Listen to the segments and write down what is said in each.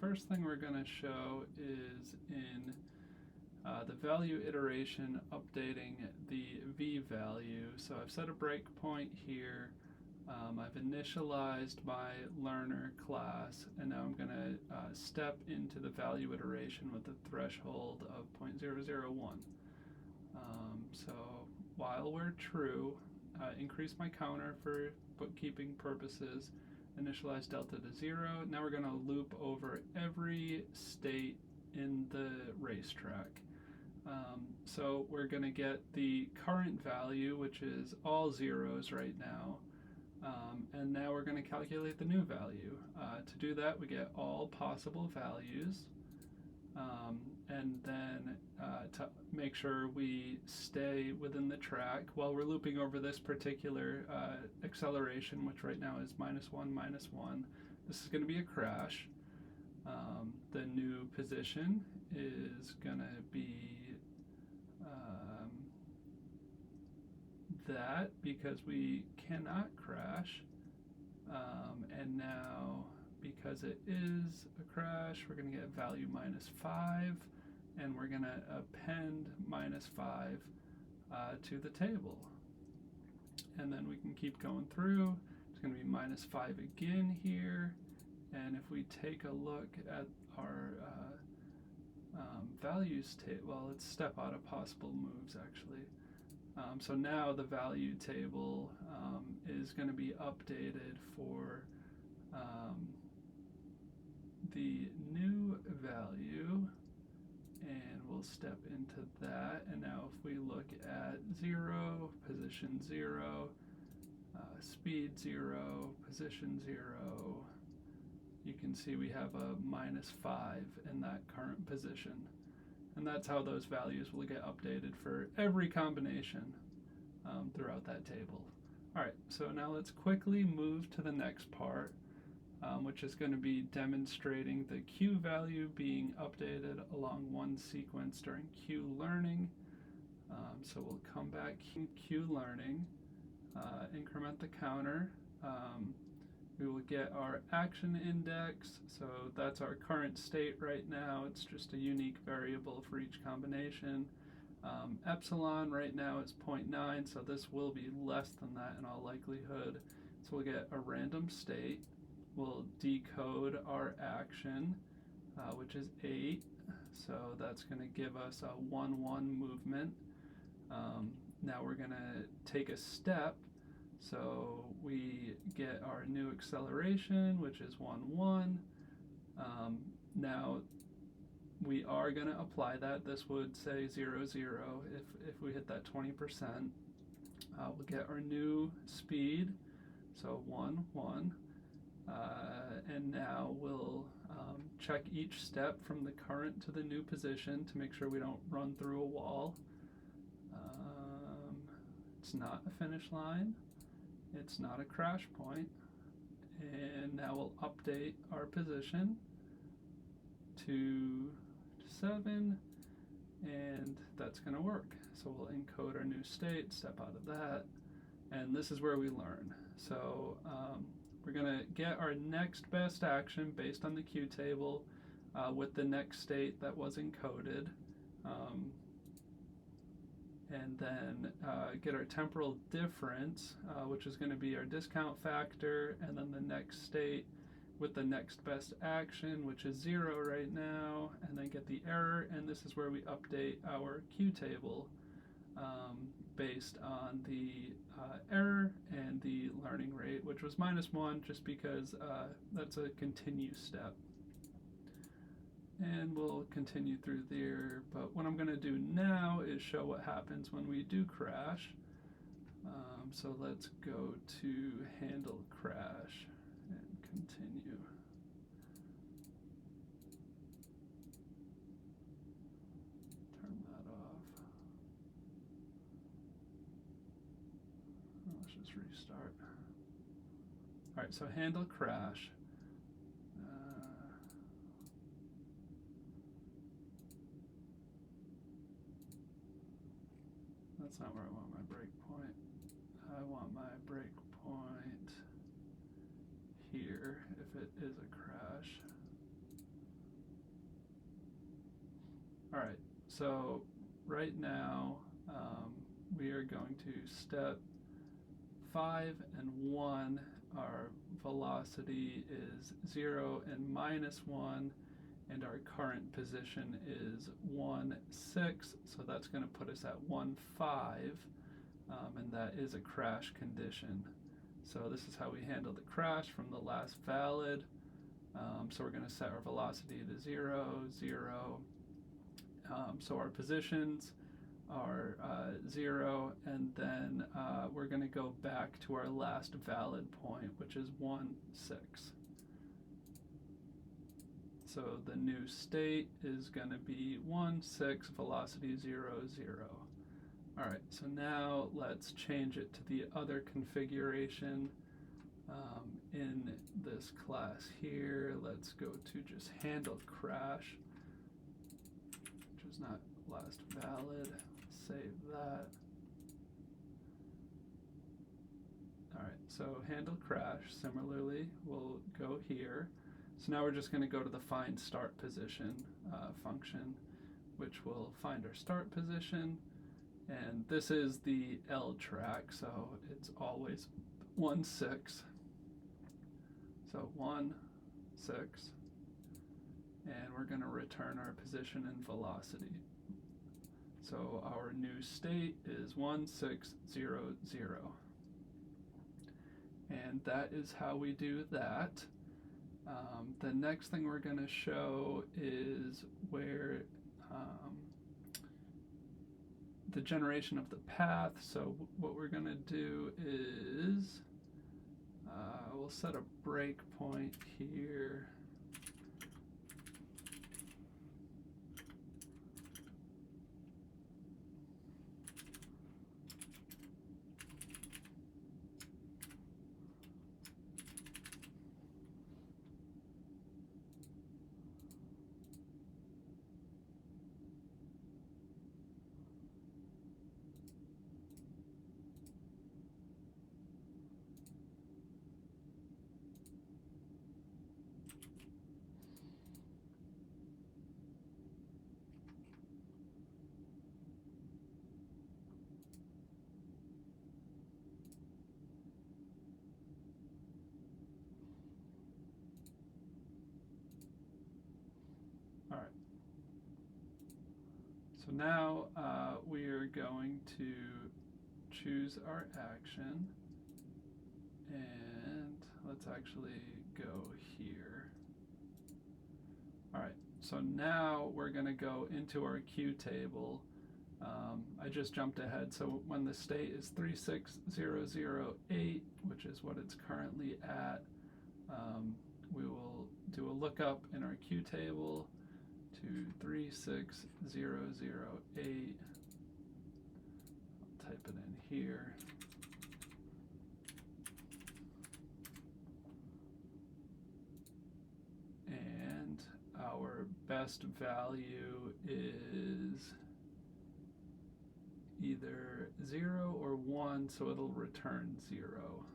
first thing we're going to show is in the value iteration updating the v value. So I've set a breakpoint here. I've initialized my learner class, and now I'm going to step into the value iteration with a threshold of 0.001. So while we're true, increase my counter for bookkeeping purposes, initialize delta to 0. Now we're going to loop over every state in the racetrack. So we're going to get the current value, which is all zeros right now, and now we're going to calculate the new value. To do that, we get all possible values, and then to make sure we stay within the track while we're looping over this particular acceleration, which right now is -1, -1. This is going to be a crash. The new position is going to be that, because we cannot crash. And now, because it is a crash, we're going to get value -5, and we're going to append -5 to the table. And then we can keep going through. It's going to be -5 again here. And if we take a look at our values table, well, let's step out of possible moves actually. So now the value table is going to be updated for the new value, and we'll step into that. And now if we look at 0, position 0, speed 0, position 0, you can see we have a -5 in that current position. And that's how those values will get updated for every combination throughout that table. All right, so now let's quickly move to the next part, which is going to be demonstrating the Q value being updated along one sequence during Q learning. So we'll come back Q learning, increment the counter. We will get our action index, so that's our current state right now. It's just a unique variable for each combination. Epsilon right now is 0.9, so this will be less than that in all likelihood. So we'll get a random state. We'll decode our action, which is 8, so that's going to give us a 1-1 movement. Now we're going to take a step. So we get our new acceleration, which is 1-1. Now we are going to apply that. This would say 0-0 if we hit that 20%. We'll get our new speed, so 1-1. And now we'll check each step from the current to the new position to make sure we don't run through a wall. It's not a finish line. It's not a crash point. And now we'll update our position to 7, and that's going to work. So we'll encode our new state, step out of that, and this is where we learn. So we're going to get our next best action based on the Q table with the next state that was encoded. And then get our temporal difference, which is going to be our discount factor, and then the next state with the next best action, which is 0 right now, and then get the error, and this is where we update our Q table based on the error and the learning rate, which was -1, just because that's a continue step. And we'll continue through there, but what I'm going to do now is show what happens when we do crash. So let's go to handle crash and continue. Turn that off. Let's just restart. All right, so handle crash. That's not where I want my breakpoint. I want my breakpoint here if it is a crash. All right, so right now we are going to step 5 and 1. Our velocity is 0 and -1, and our current position is 1, 6, so that's going to put us at 1, 5, and that is a crash condition. So this is how we handle the crash from the last valid. So we're going to set our velocity to 0, 0. So our positions are 0, and then we're going to go back to our last valid point, which is 1, 6. So the new state is going to be 1, 6, velocity 0, 0. All right, so now let's change it to the other configuration in this class here. Let's go to just handle crash, which is not last valid. Save that. All right, so handle crash, similarly, we'll go here. So now we're just going to go to the find start position function, which will find our start position. And this is the L track, so it's always 1, 6. So 1, 6. And we're going to return our position and velocity. So our new state is 1, 6, 0, 0. And that is how we do that. The next thing we're going to show is where the generation of the path. So what we're going to do is we'll set a breakpoint here. All right. So now we are going to choose our action, and let's actually go here. All right, so now we're going to go into our Q table. I just jumped ahead, so when the state is 36008, which is what it's currently at, we will do a lookup in our Q table to 36008. I'll type it in here. And our best value is either 0 or 1, so it'll return 0.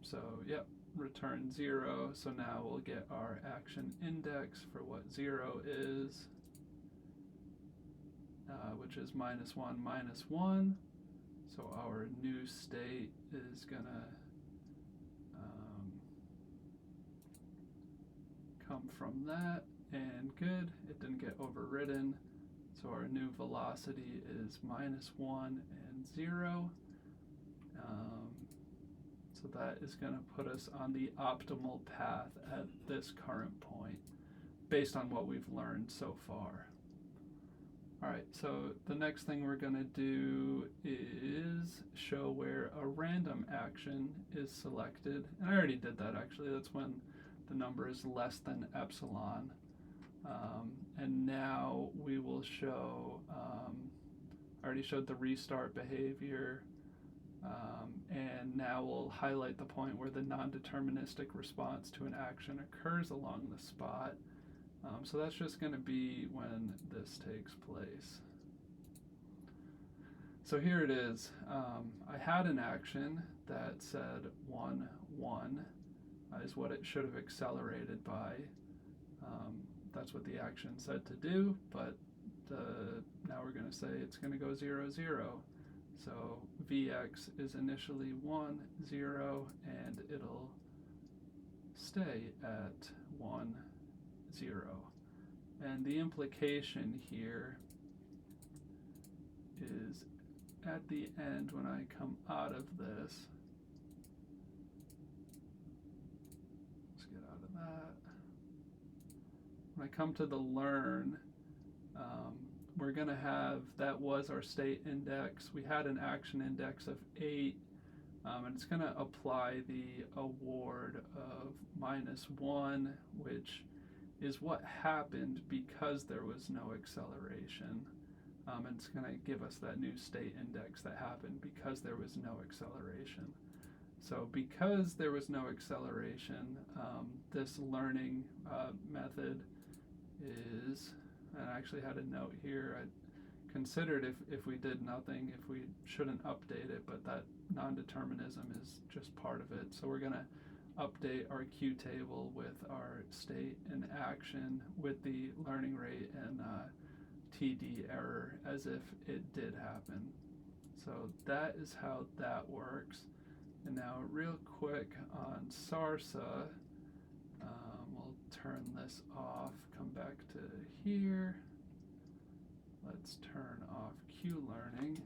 So, yep, return 0. So now we'll get our action index for what 0 is, which is -1, -1. So our new state is going to come from that. And good, it didn't get overridden. So our new velocity is -1 and 0. So that is going to put us on the optimal path at this current point, based on what we've learned so far. All right, so the next thing we're going to do is show where a random action is selected. And I already did that, actually. That's when the number is less than epsilon. And now we will show, I already showed the restart behavior, and now we'll highlight the point where the non-deterministic response to an action occurs along the spot. So that's just going to be when this takes place. So here it is. I had an action that said 1, 1 is what it should have accelerated by. That's what the action said to do, but now we're going to say it's going to go 0, 0. So Vx is initially 1, 0, and it'll stay at 1, 0. And the implication here is at the end, when I come out of this, let's get out of that. When I come to the learn, we're going to have, that was our state index. We had an action index of 8, and it's going to apply the award of -1, which is what happened because there was no acceleration. And it's going to give us that new state index that happened because there was no acceleration. So because there was no acceleration, this learning method is, and I actually had a note here, I considered if we did nothing, if we shouldn't update it, but that non-determinism is just part of it. So we're going to update our Q table with our state and action with the learning rate and TD error as if it did happen. So that is how that works. And now real quick on SARSA, we'll turn this off, come back to here. Let's turn off Q learning.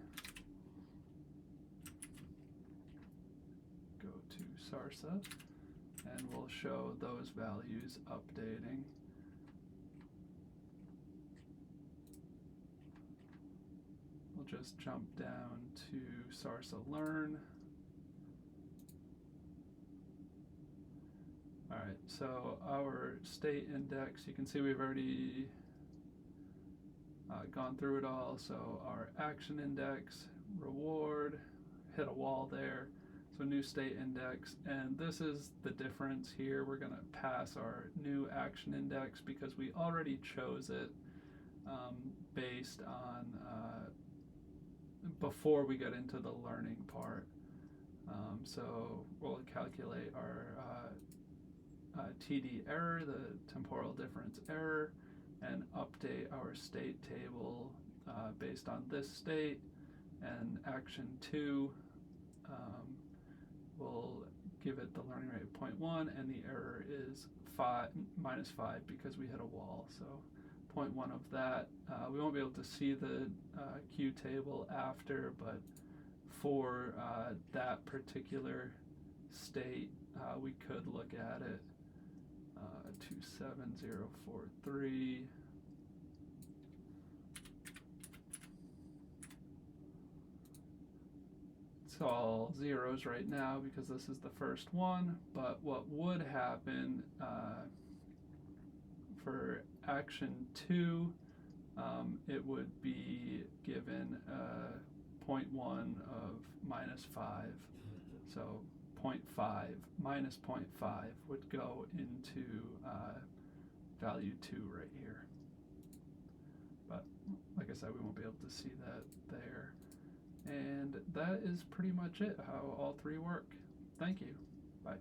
Go to SARSA, and we'll show those values updating. We'll just jump down to SARSA learn. All right, so our state index, you can see we've already gone through it all. So our action index, reward, hit a wall there. So new state index, and this is the difference here. We're going to pass our new action index because we already chose it based on before we get into the learning part. So we'll calculate our TD error, the temporal difference error, and update our state table based on this state, and action 2 will give it the learning rate of 0.1, and the error is -5 because we hit a wall. So 0.1 of that. We won't be able to see the Q table after, but for that particular state, we could look at it. 27043. It's all zeros right now because this is the first one, but what would happen for action 2, it would be given 0.1 of -5. So 0.5 minus 0.5 would go into value 2 right here. But like I said, we won't be able to see that there. And that is pretty much it, how all three work. Thank you. Bye.